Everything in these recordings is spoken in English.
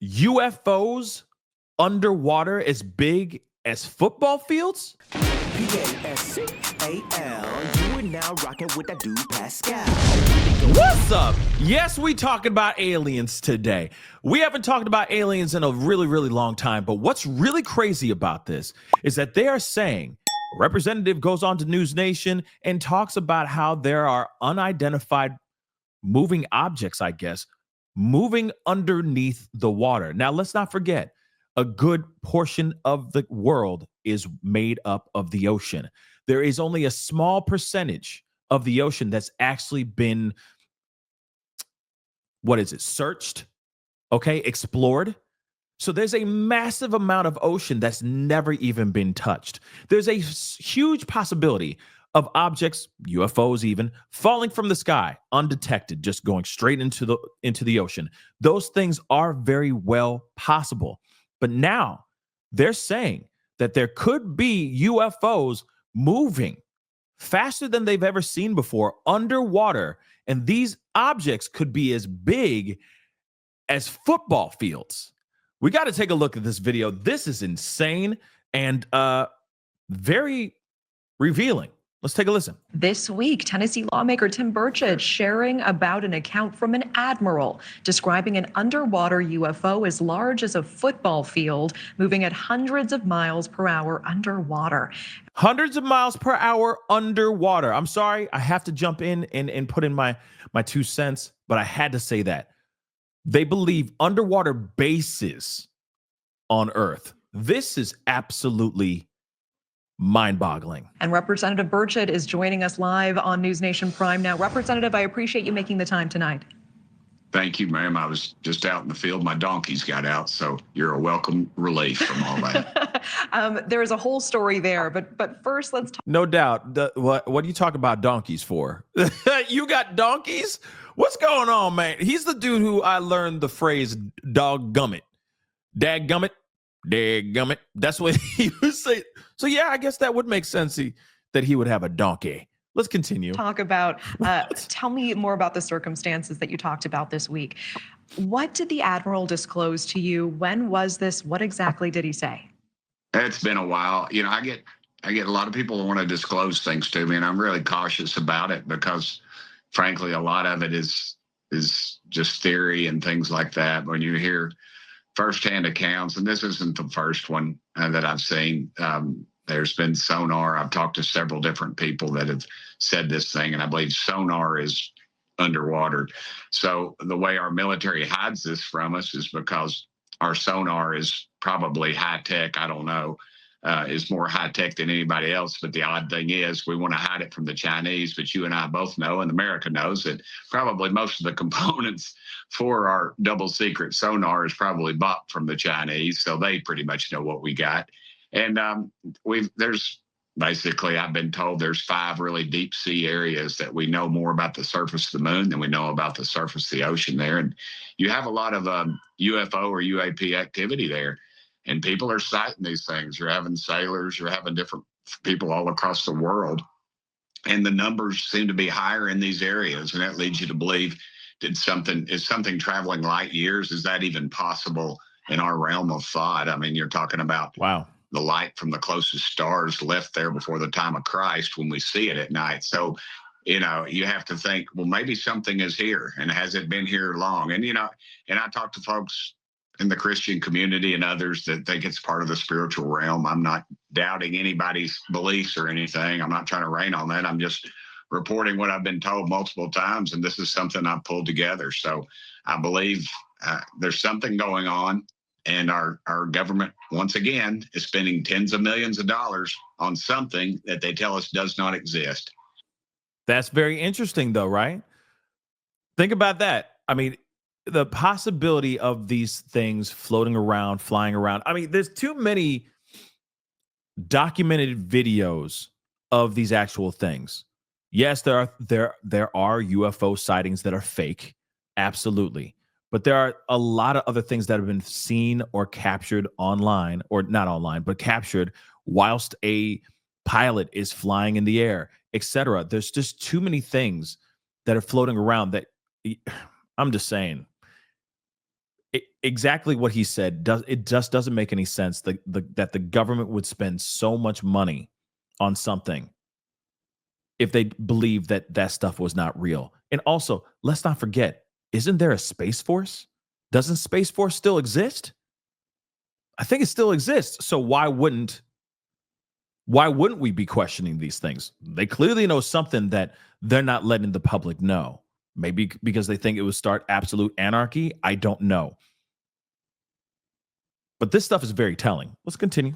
UFOs underwater as big as football fields? Pascal, you are now rocking with that dude Pascal. What's up? Yes, we talking about aliens today. We haven't talked about aliens in a really, really long time, but what's really crazy about this is that they are saying, a representative goes on to News Nation and talks about how there are unidentified moving objects, I guess, moving underneath the water. Now, let's not forget, a good portion of the world is made up of the ocean. There is only a small percentage of the ocean that's actually been, searched, okay, explored. So there's a massive amount of ocean that's never even been touched. There's a huge possibility of objects, UFOs even, falling from the sky undetected, just going straight into the ocean. Those things are very well possible. But now they're saying that there could be UFOs moving faster than they've ever seen before underwater, and these objects could be as big as football fields. We got to take a look at this video. This is insane and very revealing. Let's take a listen. This week, Tennessee lawmaker Tim Burchett sharing about an account from an Admiral describing an underwater UFO as large as a football field moving at hundreds of miles per hour underwater. Hundreds of miles per hour underwater. I'm sorry, I have to jump in and put in my 2 cents, but I had to say that. They believe underwater bases on Earth. This is absolutely mind-boggling. And Representative Burchett is joining us live on News Nation Prime now. Representative, I appreciate you making the time tonight. Thank you, ma'am. I was just out in the field. My donkeys got out, so you're a welcome relief from all that. There is a whole story there, but first let's talk. No doubt. What do you talk about donkeys for? You got donkeys? What's going on, man? He's the dude who I learned the phrase "doggummit," "dadgummit," "dadgummit." That's what he would say. So yeah, I guess that would make sense that he would have a donkey. Let's continue. Talk about, tell me more about the circumstances that you talked about this week. What did the Admiral disclose to you? When was this? What exactly did he say? It's been a while. You know, I get a lot of people who want to disclose things to me, and I'm really cautious about it because, frankly, a lot of it is just theory and things like that. When you hear firsthand accounts, and this isn't the first one that I've seen. There's been sonar. I've talked to several different people that have said this thing, and I believe sonar is underwater. So the way our military hides this from us is because our sonar is probably high tech. I don't know, is more high tech than anybody else. But the odd thing is we want to hide it from the Chinese. But you and I both know, and America knows, that probably most of the components for our double secret sonar is probably bought from the Chinese. So they pretty much know what we got. And there's basically, I've been told there's 5 really deep sea areas that we know more about the surface of the moon than we know about the surface of the ocean there. And you have a lot of UFO or UAP activity there. And people are sighting these things. You're having sailors, you're having different people all across the world. And the numbers seem to be higher in these areas. And that leads you to believe, is something traveling light years? Is that even possible in our realm of thought? I mean, you're talking about the light from the closest stars left there before the time of Christ when we see it at night. So, you know, you have to think, well, maybe something is here, and has it been here long? And, you know, and I talk to folks in the Christian community and others that think it's part of the spiritual realm. I'm not doubting anybody's beliefs or anything. I'm not trying to rain on that. I'm just reporting what I've been told multiple times, and this is something I've pulled together. So I believe there's something going on. And our government, once again, is spending tens of millions of dollars on something that they tell us does not exist. That's very interesting, though, right? Think about that. I mean, the possibility of these things floating around, flying around. I mean, there's too many documented videos of these actual things. Yes, there are UFO sightings that are fake. Absolutely. But there are a lot of other things that have been seen or captured online, or not online, but captured whilst a pilot is flying in the air, etc. There's just too many things that are floating around that I'm just saying, exactly what he said. It just doesn't make any sense that the government would spend so much money on something if they believe that that stuff was not real. And also, let's not forget, isn't there a Space Force? Doesn't Space Force still exist? I think it still exists. So why wouldn't we be questioning these things? They clearly know something that they're not letting the public know. Maybe because they think it would start absolute anarchy. I don't know. But this stuff is very telling. Let's continue.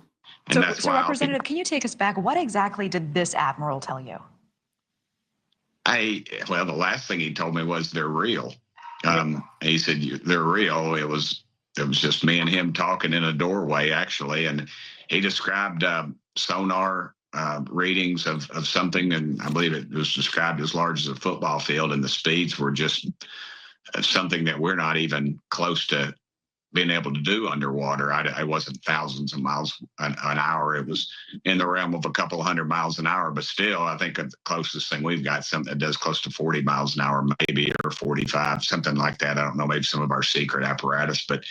And So, that's so why Representative, can you take us back? What exactly did this admiral tell you? well, the last thing he told me was they're real. He said they're real. It was just me and him talking in a doorway, actually, and he described sonar readings of something, and I believe it was described as large as a football field, and the speeds were just something that we're not even close to being able to do underwater. I wasn't thousands of miles an hour. It was in the realm of a couple of 100 miles an hour, but still, I think the closest thing we've got something that does close to 40 miles an hour, maybe, or 45, something like that. I don't know, maybe some of our secret apparatus, but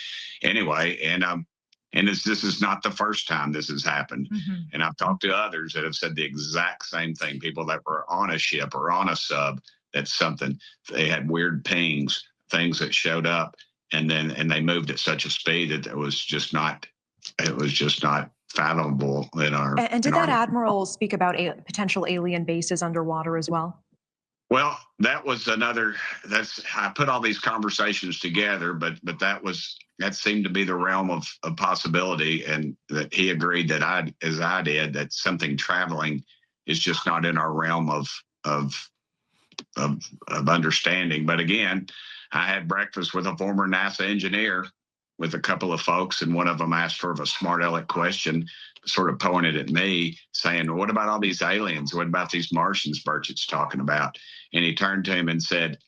anyway, and this is not the first time this has happened. Mm-hmm. And I've talked to others that have said the exact same thing. People that were on a ship or on a sub, that's something, they had weird pings, things that showed up, and they moved at such a speed that it was just not fathomable in our. And did that admiral speak about potential alien bases underwater as well? Well, that was another. I put all these conversations together, but that seemed to be the realm of possibility, and that he agreed that I did, that something traveling is just not in our realm of understanding. But again, I had breakfast with a former NASA engineer with a couple of folks, and one of them asked sort of a smart aleck question, sort of pointed at me, saying, "What about all these aliens? What about these Martians Burchett's talking about?" And he turned to him and said,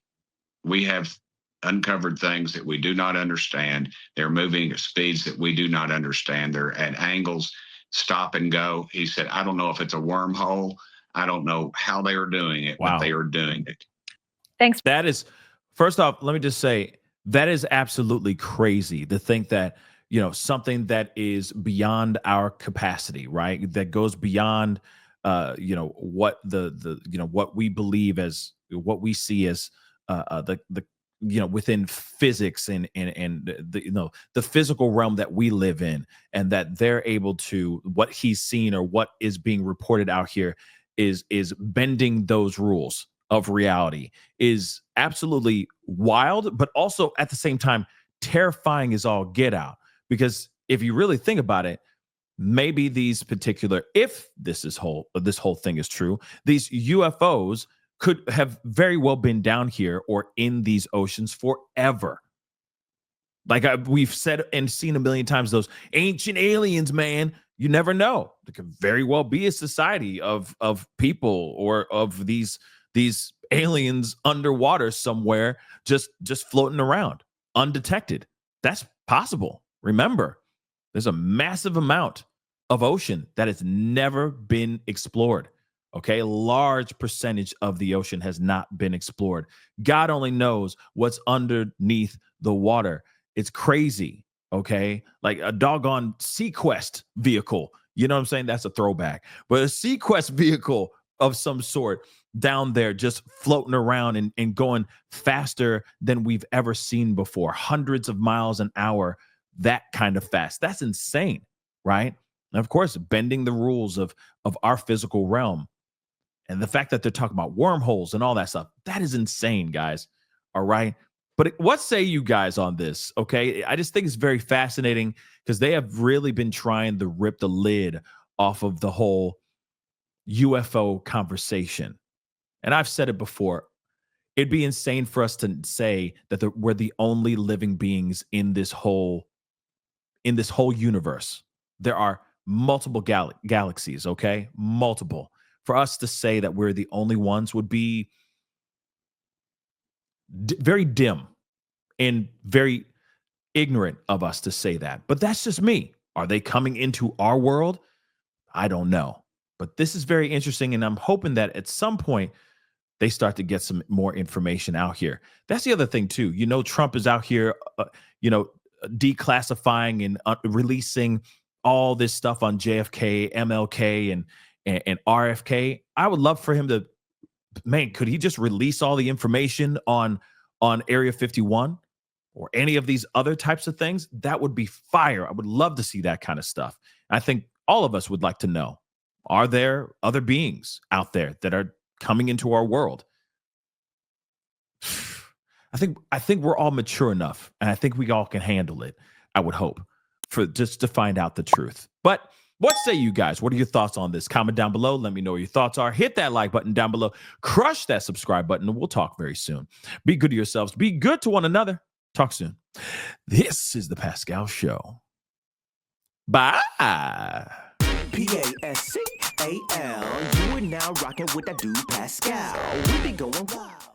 "We have uncovered things that we do not understand. They're moving at speeds that we do not understand. They're at angles, stop and go." He said, "I don't know if it's a wormhole. I don't know how they are doing it, Wow. but they are doing it." Thanks. That is, first off, let me just say, that is absolutely crazy to think that, something that is beyond our capacity, right? That goes beyond, what what we believe as, what we see as within physics and the physical realm that we live in, and that they're able to, what he's seen or what is being reported out here is bending those rules of reality, is absolutely wild, but also at the same time terrifying as all get out. Because if you really think about it, maybe these particular, if this whole thing is true, these UFOs could have very well been down here or in these oceans forever. Like we've said and seen a million times, those ancient aliens, man, you never know. There could very well be a society of people or of these aliens underwater somewhere, just floating around undetected. That's possible. Remember, there's a massive amount of ocean that has never been explored. Okay, a large percentage of the ocean has not been explored. God only knows what's underneath the water. It's crazy. Okay, like a doggone Sequest vehicle. You know what I'm saying? That's a throwback. But a Sequest vehicle of some sort down there, just floating around and going faster than we've ever seen before. Hundreds of miles an hour, that kind of fast. That's insane, right? And of course, bending the rules of our physical realm. And the fact that they're talking about wormholes and all that stuff, that is insane, guys. All right. But what say you guys on this? Okay. I just think it's very fascinating because they have really been trying to rip the lid off of the whole UFO conversation. And I've said it before. It'd be insane for us to say that we're the only living beings in this whole universe. There are multiple galaxies, okay? Multiple. For us to say that we're the only ones would be very dim and very ignorant of us to say that. But that's just me. Are they coming into our world? I don't know. But this is very interesting, and I'm hoping that at some point they start to get some more information out here. That's the other thing too. Trump is out here, declassifying and releasing all this stuff on JFK, MLK, and RFK. I would love for him to, man, could he just release all the information on Area 51 or any of these other types of things? That would be fire. I would love to see that kind of stuff. I think all of us would like to know, are there other beings out there that are coming into our world? I think we're all mature enough, and I think we all can handle it. I would hope, for just to find out the truth. But what say you guys? What are your thoughts on this? Comment down below. Let me know what your thoughts are. Hit that like button down below. Crush that subscribe button, and we'll talk very soon. Be good to yourselves. Be good to one another. Talk soon. This is the Pascal Show. Bye. Pascal. You are now rocking with that dude Pascal. We be going wild.